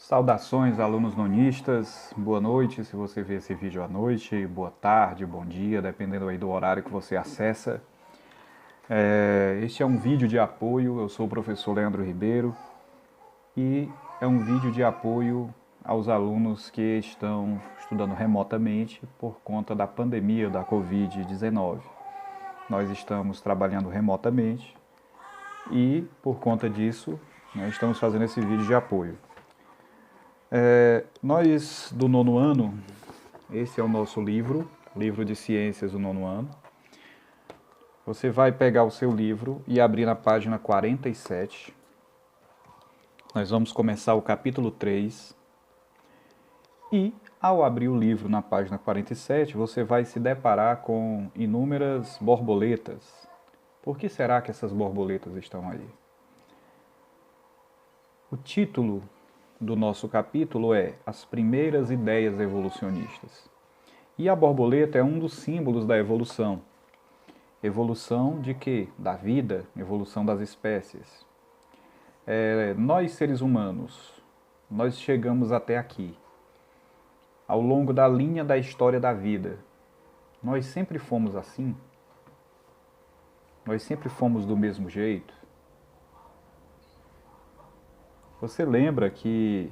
Saudações, alunos nonistas, boa noite, se você vê esse vídeo à noite, boa tarde, bom dia, dependendo aí do horário que você acessa. Este é um vídeo de apoio, eu sou o professor Leandro Ribeiro e é um vídeo de apoio aos alunos que estão estudando remotamente por conta da pandemia da Covid-19. Nós estamos trabalhando remotamente e, por conta disso, estamos fazendo esse vídeo de apoio. Nós do nono ano, esse é o nosso livro de ciências do nono ano. Você vai pegar o seu livro e abrir na página 47. Nós vamos começar o capítulo 3. E, ao abrir o livro na página 47, você vai se deparar com inúmeras borboletas. Por que será que essas borboletas estão aí? O título do nosso capítulo é As Primeiras Ideias Evolucionistas. E a borboleta é um dos símbolos da evolução. Evolução de quê? Da vida, evolução das espécies. Nós, seres humanos, nós chegamos até aqui. Ao longo da linha da história da vida, nós sempre fomos assim? Nós sempre fomos do mesmo jeito? Você lembra que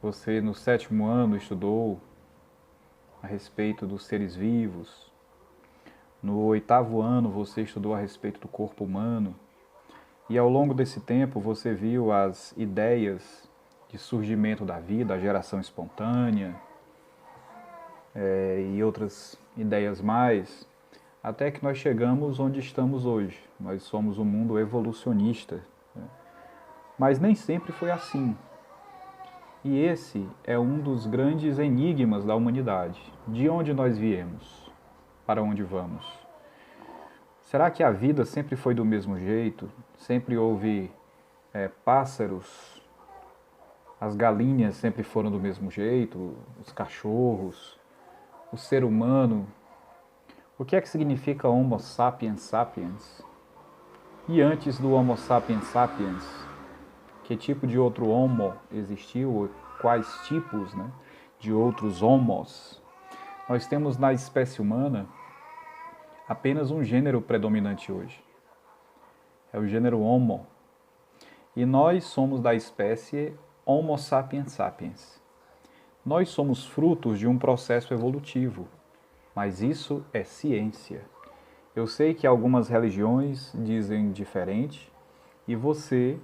você no sétimo ano estudou a respeito dos seres vivos? No oitavo ano você estudou a respeito do corpo humano? E ao longo desse tempo você viu as ideias de surgimento da vida, a geração espontânea e outras ideias mais, até que nós chegamos onde estamos hoje. Nós somos um mundo evolucionista. Mas nem sempre foi assim. E esse é um dos grandes enigmas da humanidade. De onde nós viemos? Para onde vamos? Será que a vida sempre foi do mesmo jeito? Sempre houve pássaros? As galinhas sempre foram do mesmo jeito? Os cachorros? O ser humano? O que é que significa Homo sapiens sapiens? E antes do Homo sapiens sapiens, que tipo de outro Homo existiu? Quais tipos, de outros Homos? Nós temos na espécie humana apenas um gênero predominante hoje. É o gênero Homo. E nós somos da espécie Homo sapiens sapiens. Nós somos frutos de um processo evolutivo, mas isso é ciência. Eu sei que algumas religiões dizem diferente, e você,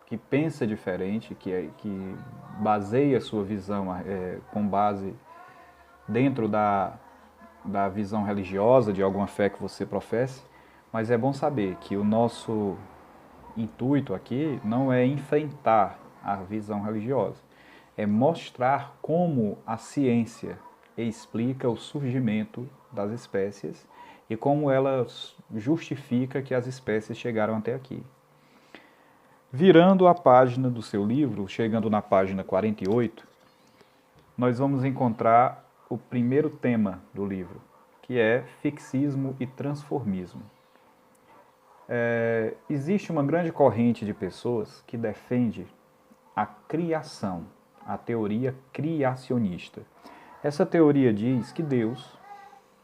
que pensa diferente, que baseia a sua visão com base dentro da visão religiosa de alguma fé que você professe, mas é bom saber que o nosso intuito aqui não é enfrentar a visão religiosa, é mostrar como a ciência explica o surgimento das espécies e como ela justifica que as espécies chegaram até aqui. Virando a página do seu livro, chegando na página 48, nós vamos encontrar o primeiro tema do livro, que é fixismo e transformismo. Existe uma grande corrente de pessoas que defende a criação, a teoria criacionista. Essa teoria diz que Deus,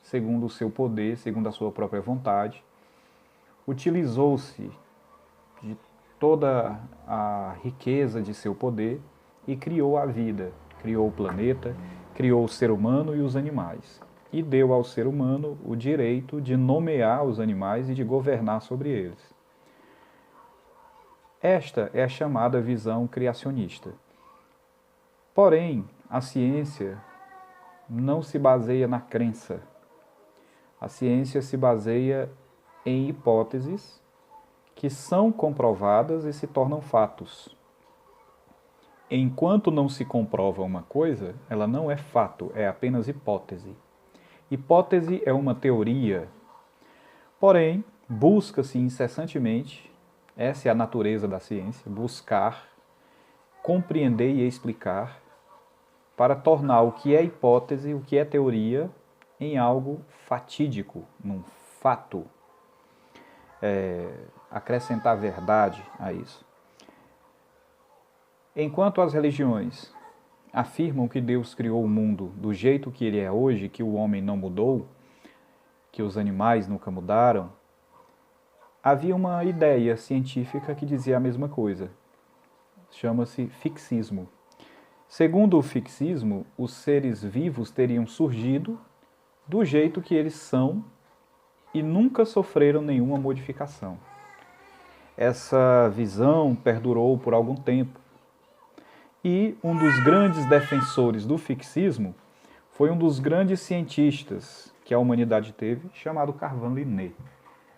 segundo o seu poder, segundo a sua própria vontade, utilizou-se de toda a riqueza de seu poder e criou a vida, criou o planeta, criou o ser humano e os animais. E deu ao ser humano o direito de nomear os animais e de governar sobre eles. Esta é a chamada visão criacionista. Porém, a ciência não se baseia na crença. A ciência se baseia em hipóteses que são comprovadas e se tornam fatos. Enquanto não se comprova uma coisa, ela não é fato, é apenas hipótese. Hipótese é uma teoria, porém, busca-se incessantemente, essa é a natureza da ciência, buscar, compreender e explicar, para tornar o que é hipótese, o que é teoria, em algo fatídico, num fato. Acrescentar verdade a isso. Enquanto as religiões afirmam que Deus criou o mundo do jeito que ele é hoje, que o homem não mudou, que os animais nunca mudaram, havia uma ideia científica que dizia a mesma coisa. Chama-se fixismo. Segundo o fixismo, os seres vivos teriam surgido do jeito que eles são e nunca sofreram nenhuma modificação. Essa visão perdurou por algum tempo. E um dos grandes defensores do fixismo foi um dos grandes cientistas que a humanidade teve, chamado Carl Linné.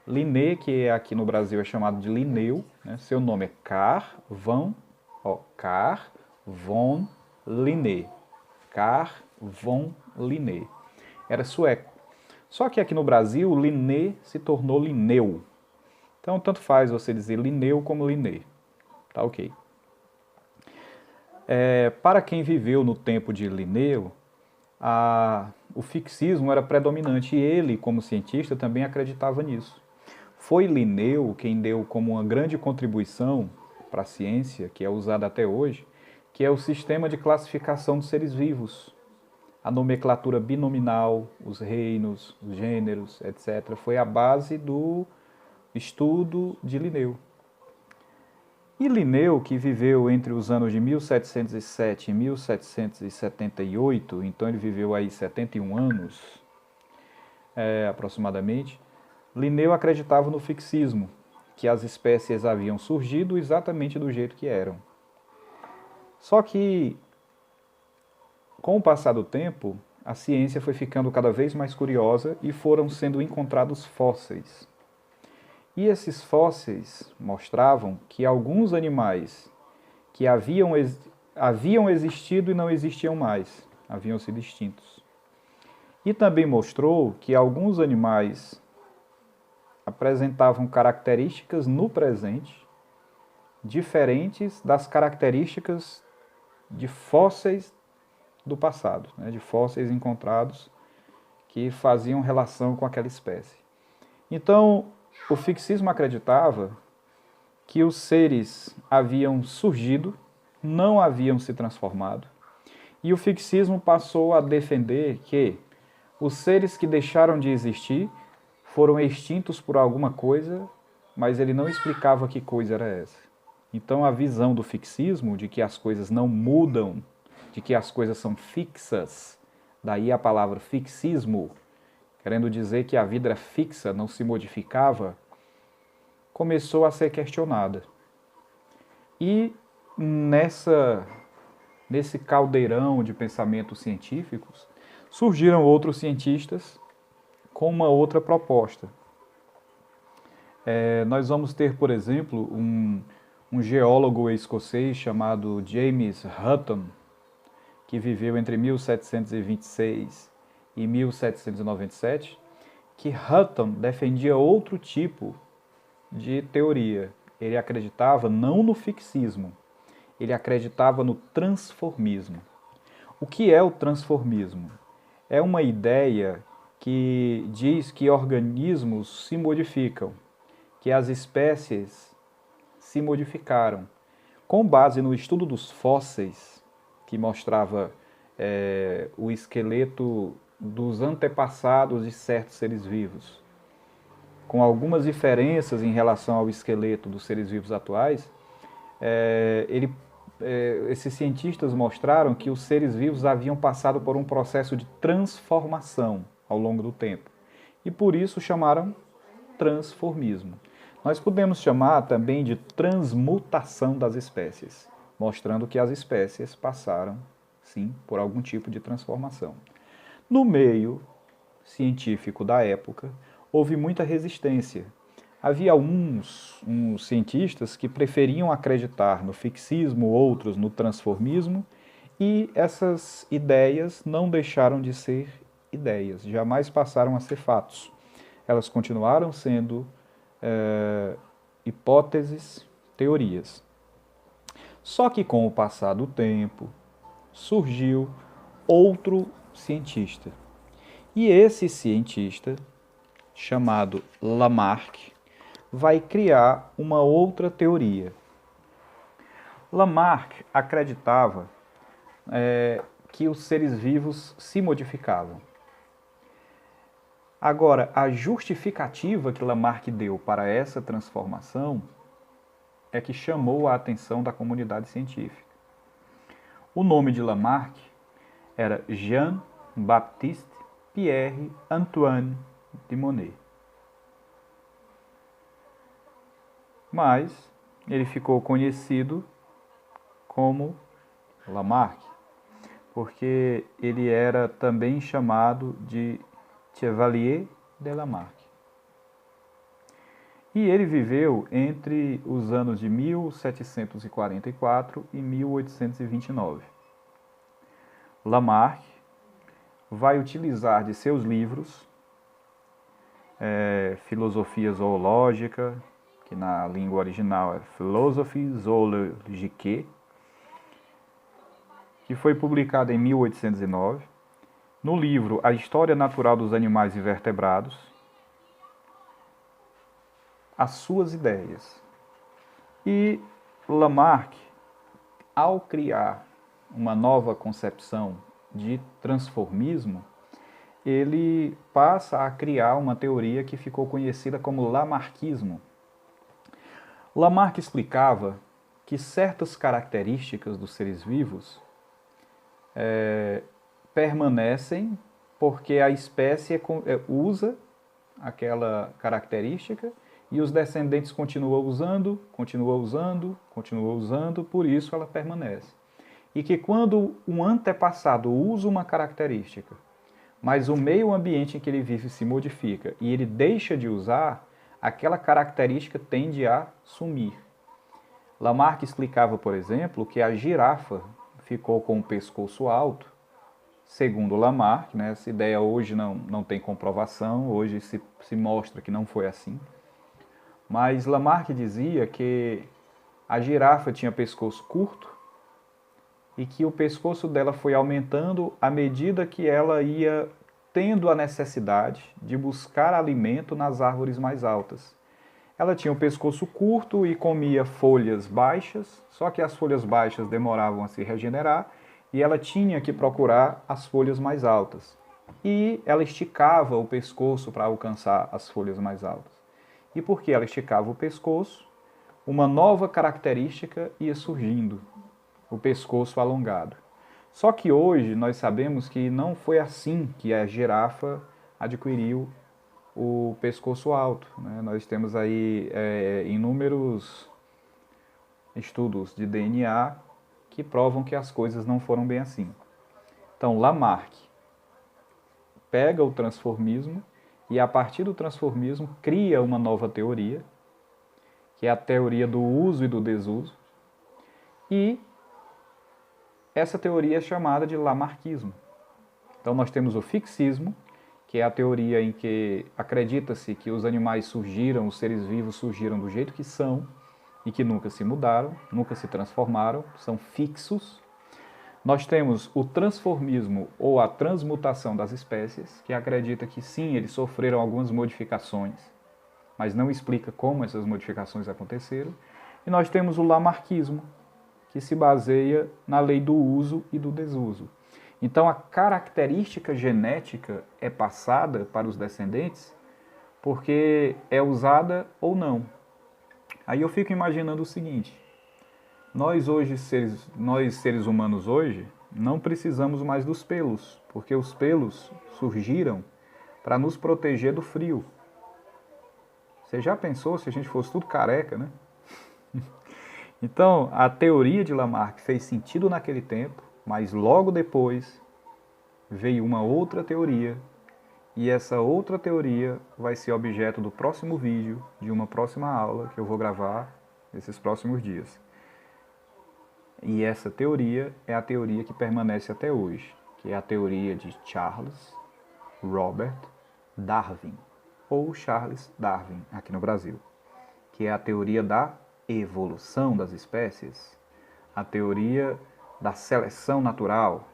Linné, que aqui no Brasil é chamado de Linneu, né? Seu nome é Carl von Linné. Carl von Linné. Era sueco. Só que aqui no Brasil, Linné se tornou Linneu. Então, tanto faz você dizer Linneu como Linné. Tá ok. Para quem viveu no tempo de Linneu, o fixismo era predominante e ele, como cientista, também acreditava nisso. Foi Linneu quem deu como uma grande contribuição para a ciência, que é usada até hoje, que é o sistema de classificação dos seres vivos. A nomenclatura binominal, os reinos, os gêneros, etc., foi a base do estudo de Linneu. E Linneu, que viveu entre os anos de 1707 e 1778, então ele viveu aí 71 anos, aproximadamente, Linneu acreditava no fixismo, que as espécies haviam surgido exatamente do jeito que eram. Só que, com o passar do tempo, a ciência foi ficando cada vez mais curiosa e foram sendo encontrados fósseis. E esses fósseis mostravam que alguns animais que haviam existido e não existiam mais, haviam sido extintos. E também mostrou que alguns animais apresentavam características no presente diferentes das características de fósseis do passado, né, de fósseis encontrados que faziam relação com aquela espécie. Então, o fixismo acreditava que os seres haviam surgido, não haviam se transformado, e o fixismo passou a defender que os seres que deixaram de existir foram extintos por alguma coisa, mas ele não explicava que coisa era essa. Então a visão do fixismo, de que as coisas não mudam, de que as coisas são fixas, daí a palavra fixismo, querendo dizer que a vida era fixa, não se modificava, começou a ser questionada. E nesse caldeirão de pensamentos científicos, surgiram outros cientistas com uma outra proposta. Nós vamos ter, por exemplo, um geólogo escocês chamado James Hutton, que viveu entre 1726 e 1797, que Hutton defendia outro tipo de teoria. Ele acreditava não no fixismo, ele acreditava no transformismo. O que é o transformismo? É uma ideia que diz que organismos se modificam, que as espécies se modificaram. Com base no estudo dos fósseis, que mostrava o esqueleto dos antepassados de certos seres vivos, com algumas diferenças em relação ao esqueleto dos seres vivos atuais, esses cientistas mostraram que os seres vivos haviam passado por um processo de transformação ao longo do tempo. E por isso chamaram transformismo. Nós podemos chamar também de transmutação das espécies, mostrando que as espécies passaram, sim, por algum tipo de transformação. No meio científico da época, houve muita resistência. Havia uns cientistas que preferiam acreditar no fixismo, outros no transformismo, e essas ideias não deixaram de ser ideias, jamais passaram a ser fatos. Elas continuaram sendo hipóteses, teorias. Só que com o passar do tempo, surgiu outro cientista. E esse cientista, chamado Lamarck, vai criar uma outra teoria. Lamarck acreditava que os seres vivos se modificavam. Agora, a justificativa que Lamarck deu para essa transformação é que chamou a atenção da comunidade científica. O nome de Lamarck era Jean-Baptiste Pierre Antoine de Monnet. Mas ele ficou conhecido como Lamarck, porque ele era também chamado de Chevalier de Lamarck. E ele viveu entre os anos de 1744 e 1829. Lamarck vai utilizar de seus livros Filosofia Zoológica, que na língua original é Philosophie Zoologique, que foi publicada em 1809, no livro A História Natural dos Animais Invertebrados, as suas ideias. E Lamarck, ao criar uma nova concepção de transformismo, ele passa a criar uma teoria que ficou conhecida como Lamarckismo. Lamarck explicava que certas características dos seres vivos permanecem porque a espécie usa aquela característica e os descendentes continuam usando, por isso ela permanece. E que quando um antepassado usa uma característica, mas o meio ambiente em que ele vive se modifica e ele deixa de usar, aquela característica tende a sumir. Lamarck explicava, por exemplo, que a girafa ficou com o pescoço alto. Segundo Lamarck, né, essa ideia hoje não tem comprovação, hoje se mostra que não foi assim. Mas Lamarck dizia que a girafa tinha pescoço curto e que o pescoço dela foi aumentando à medida que ela ia tendo a necessidade de buscar alimento nas árvores mais altas. Ela tinha o pescoço curto e comia folhas baixas, só que as folhas baixas demoravam a se regenerar e ela tinha que procurar as folhas mais altas. E ela esticava o pescoço para alcançar as folhas mais altas. E porque ela esticava o pescoço, uma nova característica ia surgindo, o pescoço alongado. Só que hoje nós sabemos que não foi assim que a girafa adquiriu o pescoço alto, né? Nós temos aí inúmeros estudos de DNA que provam que as coisas não foram bem assim. Então, Lamarck pega o transformismo e, a partir do transformismo, cria uma nova teoria, que é a teoria do uso e do desuso, e essa teoria é chamada de Lamarckismo. Então, nós temos o fixismo, que é a teoria em que acredita-se que os animais surgiram, os seres vivos surgiram do jeito que são e que nunca se mudaram, nunca se transformaram, são fixos. Nós temos o transformismo ou a transmutação das espécies, que acredita que sim, eles sofreram algumas modificações, mas não explica como essas modificações aconteceram. E nós temos o Lamarckismo, que se baseia na lei do uso e do desuso. Então, a característica genética é passada para os descendentes porque é usada ou não. Aí eu fico imaginando o seguinte: nós seres humanos hoje, não precisamos mais dos pelos, porque os pelos surgiram para nos proteger do frio. Você já pensou se a gente fosse tudo careca, né? Então, a teoria de Lamarck fez sentido naquele tempo, mas logo depois veio uma outra teoria, e essa outra teoria vai ser objeto do próximo vídeo, de uma próxima aula que eu vou gravar nesses próximos dias. E essa teoria é a teoria que permanece até hoje, que é a teoria de Charles Robert Darwin, ou Charles Darwin, aqui no Brasil, que é a teoria da evolução das espécies, a teoria da seleção natural.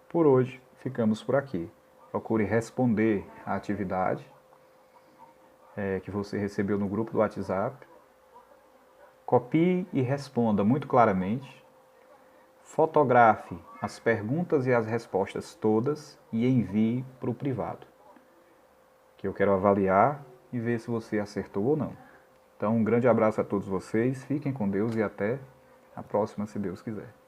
Por hoje, ficamos por aqui. Procure responder à atividade que você recebeu no grupo do WhatsApp. Copie e responda muito claramente. Fotografe as perguntas e as respostas todas e envie para o privado, que eu quero avaliar e ver se você acertou ou não. Então, um grande abraço a todos vocês, fiquem com Deus e até a próxima, se Deus quiser.